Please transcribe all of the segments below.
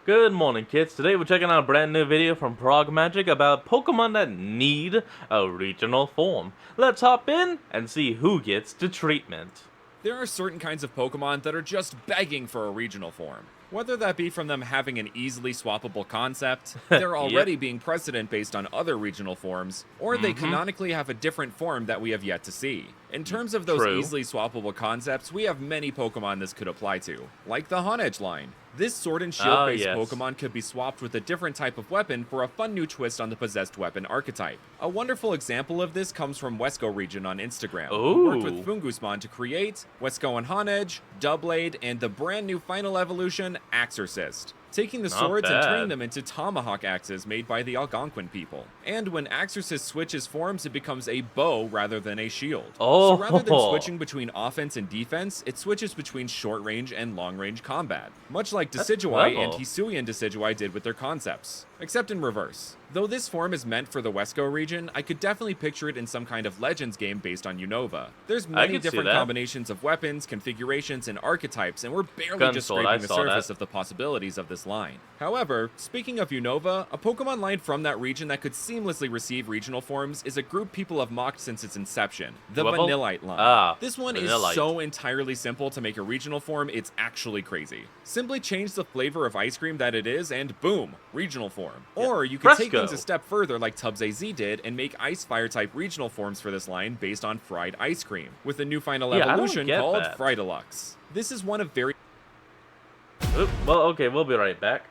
Good morning, kids. Today we're checking out a brand new video from Prog Magic about Pokemon that need a regional form. Let's hop in and see who gets the treatment. There are certain kinds of Pokemon that are just begging for a regional form. Whether that be from them having an easily swappable concept, they're already being precedent based on other regional forms, or they canonically have a different form that we have yet to see. In terms of those easily swappable concepts, we have many Pokemon this could apply to, like the Honedge line. This Sword and Shield based Pokemon could be swapped with a different type of weapon for a fun new twist on the possessed weapon archetype. A wonderful example of this comes from Wesco Region on Instagram, who worked with Fungusmon to create Wesco and Honedge, Doublade, and the brand new final evolution, Axorcist, taking the swords and turning them into tomahawk axes made by the Algonquin people. And when Axorcist switches forms, it becomes a bow rather than a shield. So rather than switching between offense and defense, it switches between short range and long range combat, much like Decidueye and Hisuian Decidueye did with their concepts, except in reverse. Though this form is meant for the Wesco region, I could definitely picture it in some kind of Legends game based on Unova. There's many different combinations of weapons, configurations, and archetypes, and we're barely just scraping the surface of the possibilities of this line. However, speaking of Unova, a Pokemon line from that region that could seamlessly receive regional forms is a group people have mocked since its inception, the Vanillite line. This one is so entirely simple to make a regional form, it's actually crazy. Simply change the flavor of ice cream that it is, and boom, regional form. Or you could take things a step further like Tubs AZ did and make Ice Fire type regional forms for this line based on fried ice cream, with a new final evolution called Fridalux. This is one of very we'll be right back.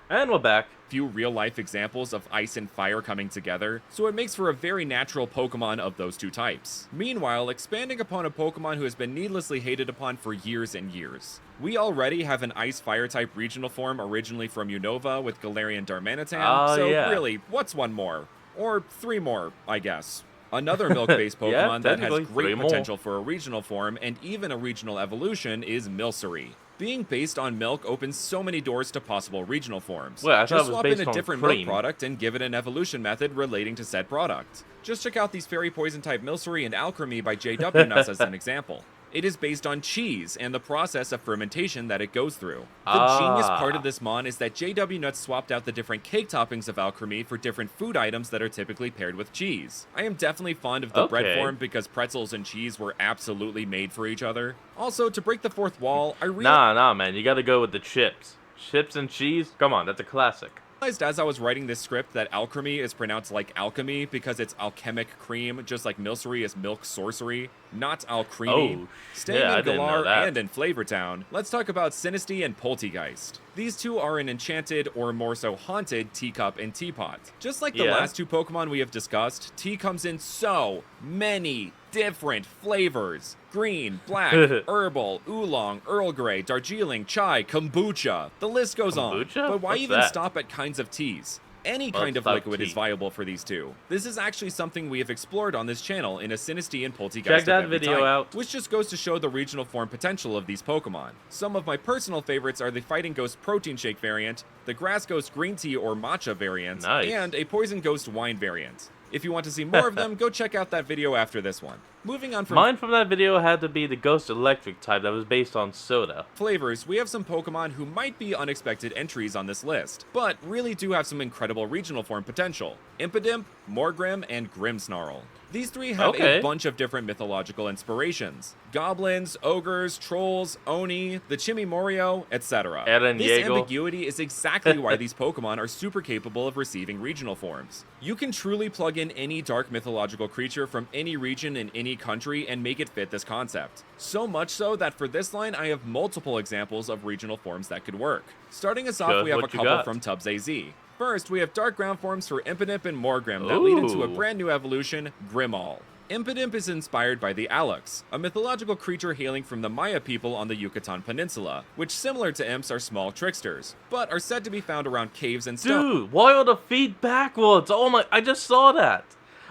And we're back. Few real-life examples of ice and fire coming together, so it makes for a very natural Pokemon of those two types. Meanwhile, expanding upon a Pokemon who has been needlessly hated upon for years and years. We already have an Ice-Fire type regional form originally from Unova with Galarian Darmanitan, really, what's one more? Or three more, I guess. Another milk-based Pokemon that has great potential for a regional form and even a regional evolution is Milcery. Being based on milk opens so many doors to possible regional forms. Just swap in a different milk product and give it an evolution method relating to said product. Just check out these Fairy Poison type Milcery and Alchemy by JW Nuts as an example. It is based on cheese and the process of fermentation that it goes through. The genius part of this mon is that JW Nuts swapped out the different cake toppings of Alchemy for different food items that are typically paired with cheese. I am definitely fond of the bread form because pretzels and cheese were absolutely made for each other. Also, to break the fourth wall, I really— Nah, man, you gotta go with the chips. Chips and cheese? Come on, that's a classic. As I was writing this script that Alchemy is pronounced like alchemy because it's alchemic cream, just like Milcery is milk sorcery, not Alcremie. Staying in Galar and in Flavortown, let's talk about Sinistea and Poltegeist. These two are an enchanted, or more so haunted, teacup and teapot. Just like the last two Pokemon we have discussed, tea comes in so many different flavors. Green, black, herbal, oolong, Earl Grey, Darjeeling, chai, kombucha. The list goes on. But why even stop at kinds of teas? Any kind of liquid is viable for these two. This is actually something we have explored on this channel in a Sinistea and Poltegeist Check that video out. Which just goes to show the regional form potential of these Pokemon. Some of my personal favorites are the Fighting Ghost Protein Shake variant, the Grass Ghost Green Tea or Matcha variant, and a Poison Ghost Wine variant. If you want to see more of them, go check out that video after this one. Moving on from— Mine from that video had to be the Ghost Electric type that was based on soda. Flavors, we have some Pokemon who might be unexpected entries on this list, but really do have some incredible regional form potential. Impidimp, Morgrem, and Grimmsnarl. These three have a bunch of different mythological inspirations. Goblins, ogres, trolls, Oni, the Chimimorio, etc. This ambiguity is exactly why these Pokemon are super capable of receiving regional forms. You can truly plug in any dark mythological creature from any region in any country and make it fit this concept. So much so that for this line, I have multiple examples of regional forms that could work. Starting us off, we have a couple from Tubs AZ. First, we have dark ground forms for Impidimp and Morgrem that lead into a brand new evolution, Grimmall. Impidimp is inspired by the Alux, a mythological creature hailing from the Maya people on the Yucatan Peninsula, which, similar to imps, are small tricksters, but are said to be found around caves and stones. Dude, why are the feet backwards? Oh my, I just saw that.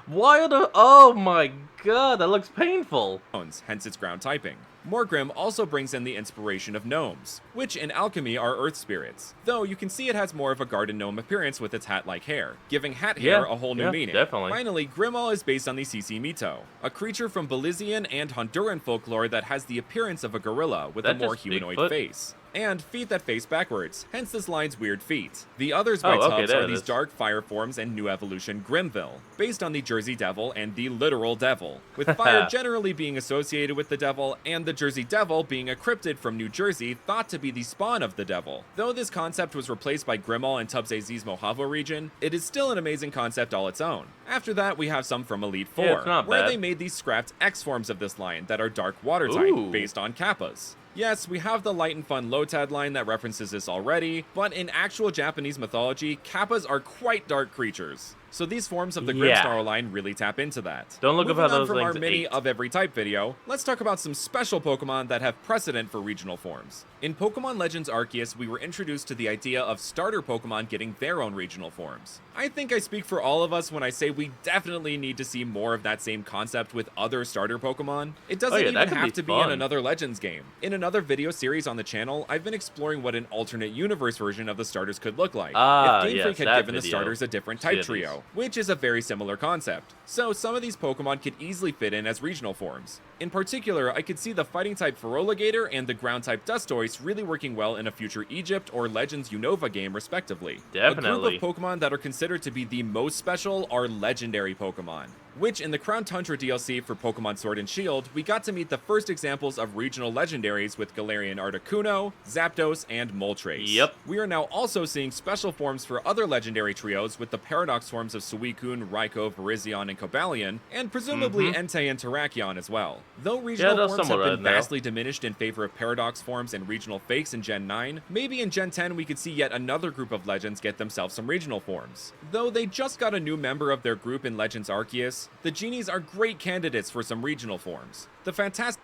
Why are the— oh my god, that looks painful. Hence its ground typing. Morgrem also brings in the inspiration of gnomes, which in alchemy are earth spirits, though you can see it has more of a garden gnome appearance with its hat-like hair, giving hat hair a whole new meaning. Finally, Grimmall is based on the CC Mito, a creature from Belizean and Honduran folklore that has the appearance of a gorilla with a more humanoid face. and feet that face backwards, hence this line's weird feet. The others by Oh, okay, Tubbs there are it these is. dark fire forms and new evolution Grimville, based on the Jersey Devil and the literal devil, with fire generally being associated with the devil and the Jersey Devil being a cryptid from New Jersey thought to be the spawn of the devil. Though this concept was replaced by Grimal and Tubbs AZ's Mojave region, it is still an amazing concept all its own. After that, we have some from Elite Four, Yeah, it's not where bad. they made these scrapped X forms of this line that are dark water type, Ooh. based on Kappas. Yes, we have the light and fun Lotad line that references this already, but in actual Japanese mythology, Kappas are quite dark creatures. So these forms of the Yeah. Grimsnarl line really tap into that. Don't look Moving up how on those from our things mini ate. of every type video, let's talk about some special Pokemon that have precedent for regional forms. In Pokemon Legends Arceus, we were introduced to the idea of starter Pokemon getting their own regional forms. I think I speak for all of us when I say we definitely need to see more of that same concept with other starter Pokemon. It doesn't yeah, that even could have be to be in fun. another Legends game. In another video series on the channel, I've been exploring what an alternate universe version of the starters could look like Ah, if Game yes, Freak had that given the video. starters a different type Series. trio, which is a very similar concept. So some of these Pokemon could easily fit in as regional forms. In particular, I could see the fighting type Feraligatr and the ground type Dustoise really working well in a future Egypt or Legends Unova game respectively. Definitely. A group of Pokemon that are considered to be the most special are legendary Pokemon, which in the Crown Tundra DLC for Pokemon Sword and Shield, we got to meet the first examples of regional legendaries with Galarian Articuno, Zapdos, and Moltres. Yep. We are now also seeing special forms for other legendary trios with the paradox forms of Suicune, Raikou, Virizion, and Cobalion, and presumably Entei and Terrakion as well. Though regional they're forms have somewhat been right now. vastly diminished in favor of paradox forms and regional fakes in Gen 9, maybe in Gen 10 we could see yet another group of legends get themselves some regional forms. Though they just got a new member of their group in Legends Arceus, the Genies are great candidates for some regional forms. The fantastic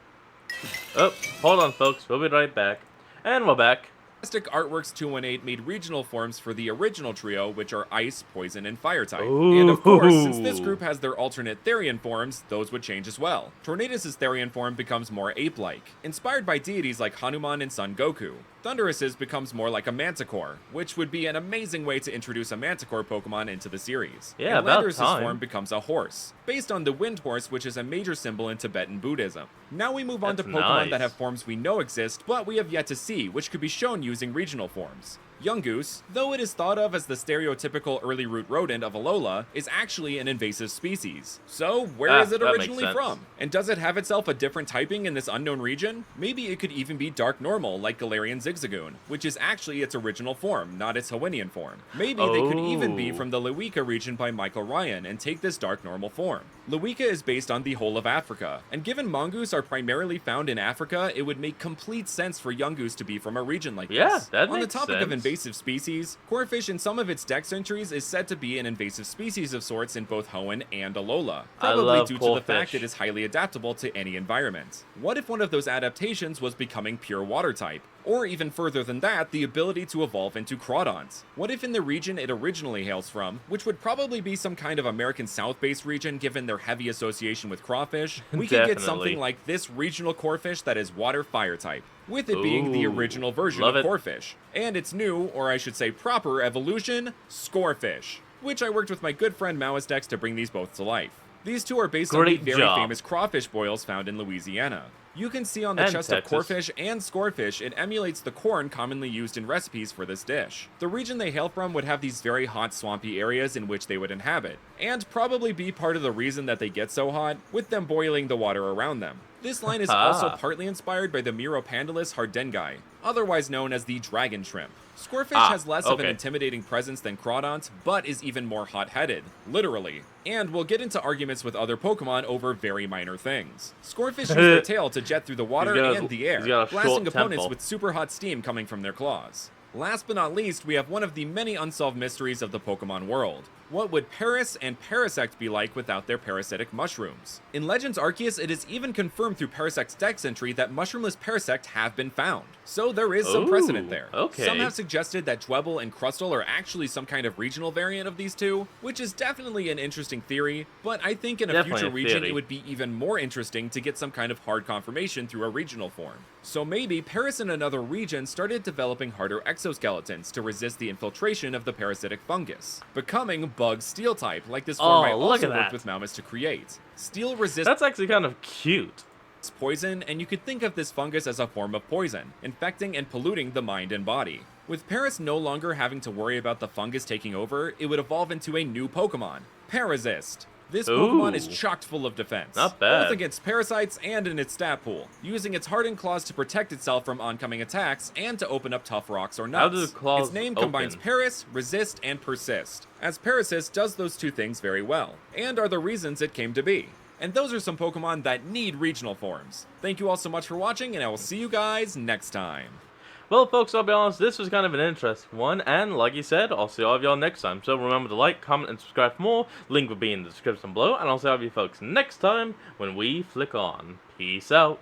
Oh, hold on, folks. We'll be right back. And we're back. Artworks 218 made regional forms for the original trio, which are Ice, Poison, and Fire type. And of course, since this Ooh. group has their alternate Therian forms, those would change as well. Tornadus' Therian form becomes more ape-like, inspired by deities like Hanuman and Son Goku. Thunderous' becomes more like a Manticore, which would be an amazing way to introduce a Manticore Pokemon into the series. Yeah, and about Landorus' time. form becomes a horse, based on the wind horse, which is a major symbol in Tibetan Buddhism. Now we move on to That's Pokemon nice. that have forms we know exist, but we have yet to see, which could be shown using regional forms. Yungoos, though it is thought of as the stereotypical early root rodent of Alola, is actually an invasive species. So, where is it that makes originally sense. from? And does it have itself a different typing in this unknown region? Maybe it could even be dark normal, like Galarian Zigzagoon, which is actually its original form, not its Hawaiian form. Maybe they could even be Oh. from the Lewika region by Michael Ryan and take this dark normal form. Lewika is based on the whole of Africa, and given mongoose are primarily found in Africa, it would make complete sense for Yungoos to be from a region like Yeah, this. that On the makes topic of sense. invasive species, Corphish in some of its dex entries is said to be an invasive species of sorts in both Hoenn and Alola, I probably love due to the fact Corphish. it is highly adaptable to any environment. What if one of those adaptations was becoming pure water type? Or even further than that, the ability to evolve into Crawdons. What if in the region it originally hails from, which would probably be some kind of American South-based region given their heavy association with crawfish, we could get Definitely. something like this regional Corphish that is water-fire type, with it being the Ooh, original version love of it. Corphish. And its new, or I should say proper, evolution, Scorefish, which I worked with my good friend Maoistex to bring these both to life. These two are based on Great the very job. famous crawfish boils found in Louisiana. You can see on the And chest Texas. of Corphish and Scorefish it emulates the corn commonly used in recipes for this dish. The region they hail from would have these very hot swampy areas in which they would inhabit, and probably be part of the reason that they get so hot, with them boiling the water around them. This line is also partly inspired by the Miropandalus hardengai, otherwise known as the dragon shrimp. Scorefish has less of an okay. intimidating presence than Crawdont, but is even more hot-headed, literally. And we'll get into arguments with other Pokemon over very minor things. Scorefish use their tail to jet through the water got a- and the air, he's got a blasting short opponents tempo. with super hot steam coming from their claws. Last but not least, we have one of the many unsolved mysteries of the Pokemon world. What would Paris and Parasect be like without their parasitic mushrooms? In Legends Arceus, it is even confirmed through Parasect's dex entry that mushroomless Parasect have been found. So there is some precedent Ooh, there. okay. Some have suggested that Dwebble and Crustle are actually some kind of regional variant of these two, which is definitely an interesting theory, but I think in a Definitely future a region theory. it would be even more interesting to get some kind of hard confirmation through a regional form. So maybe Paris and another region started developing harder exoskeletons to resist the infiltration of the parasitic fungus, becoming Bug Steel type, like this form I Oh, look also at worked that. with Malmus to create. Steel resist That's actually kind of cute. poison, and you could think of this fungus as a form of poison, infecting and polluting the mind and body. With Paras no longer having to worry about the fungus taking over, it would evolve into a new Pokemon, Parasist. This Pokemon is Ooh. chock full of defense, Not bad. both against parasites and in its stat pool, using its hardened claws to protect itself from oncoming attacks and to open up tough rocks or How do nuts. the claws Its name open? combines Paras, Resist, and Persist, as Parasist does those two things very well, and are the reasons it came to be. And those are some Pokemon that need regional forms. Thank you all so much for watching, and I will see you guys next time. Well, folks, I'll be honest, this was kind of an interesting one, and like you said, I'll see all of y'all next time. So remember to like, comment, and subscribe for more. Link will be in the description below, and I'll see all of you folks next time when we flick on. Peace out.